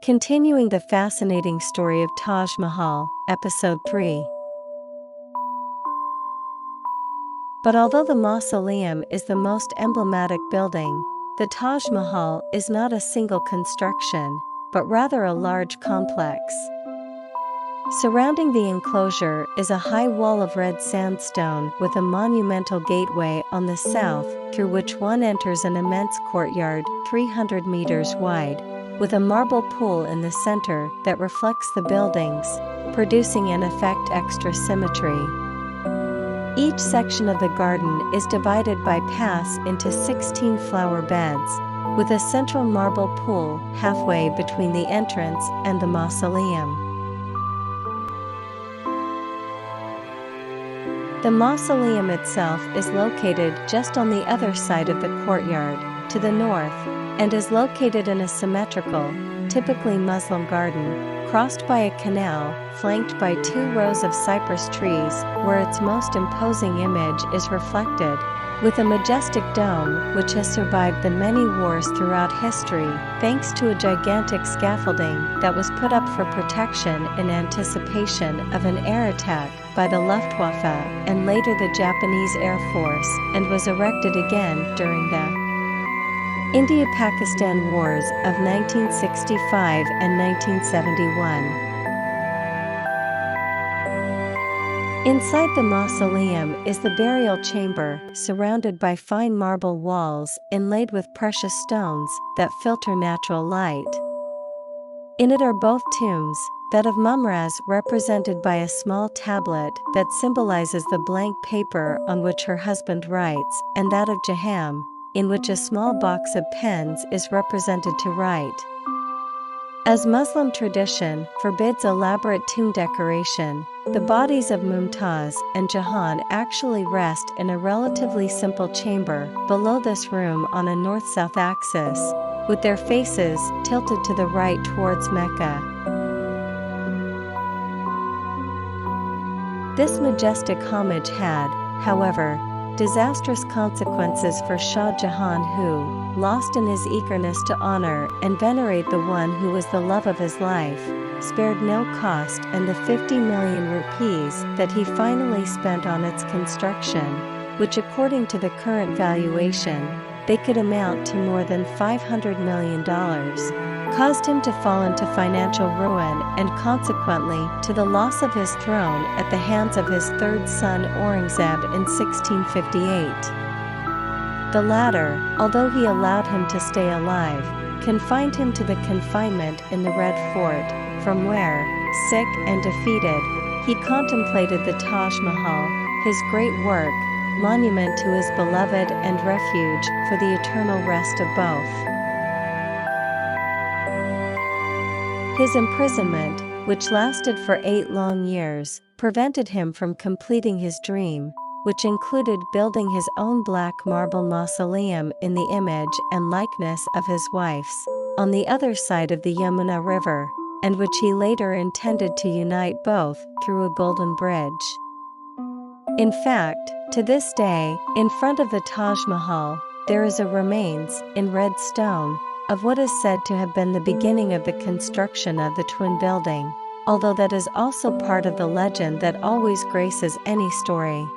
Continuing the fascinating story of Taj Mahal, Episode 3. But although the mausoleum is the most emblematic building, the Taj Mahal is not a single construction, but rather a large complex. Surrounding the enclosure is a high wall of red sandstone with a monumental gateway on the south through which one enters an immense courtyard 300 meters wide, with a marble pool in the center that reflects the buildings, producing an effect extra symmetry. Each section of the garden is divided by paths into 16 flower beds, with a central marble pool halfway between the entrance and the mausoleum. The mausoleum itself is located just on the other side of the courtyard, to the north, and is located in a symmetrical, typically Muslim garden, crossed by a canal, flanked by 2 rows of cypress trees, where its most imposing image is reflected, with a majestic dome which has survived the many wars throughout history, thanks to a gigantic scaffolding that was put up for protection in anticipation of an air attack by the Luftwaffe and later the Japanese Air Force, and was erected again during the India-Pakistan Wars of 1965 and 1971. Inside the mausoleum is the burial chamber, surrounded by fine marble walls inlaid with precious stones that filter natural light. In it are both tombs, that of Mumtaz represented by a small tablet that symbolizes the blank paper on which her husband writes, and that of Jahan, in which a small box of pens is represented to write. As Muslim tradition forbids elaborate tomb decoration, the bodies of Mumtaz and Jahan actually rest in a relatively simple chamber below this room on a north-south axis, with their faces tilted to the right towards Mecca. This majestic homage had, however, disastrous consequences for Shah Jahan, who, lost in his eagerness to honor and venerate the one who was the love of his life, spared no cost, and the 50 million rupees that he finally spent on its construction, which according to the current valuation, they could amount to more than $500 million, caused him to fall into financial ruin and consequently to the loss of his throne at the hands of his third son Aurangzeb in 1658. The latter, although he allowed him to stay alive, confined him to the confinement in the Red Fort, from where, sick and defeated, he contemplated the Taj Mahal, his great work, monument to his beloved and refuge for the eternal rest of both. His imprisonment, which lasted for 8 long years, prevented him from completing his dream, which included building his own black marble mausoleum in the image and likeness of his wife's, on the other side of the Yamuna River, and which he later intended to unite both through a golden bridge. In fact, to this day, in front of the Taj Mahal, there is a remains, in red stone, of what is said to have been the beginning of the construction of the twin building, although that is also part of the legend that always graces any story.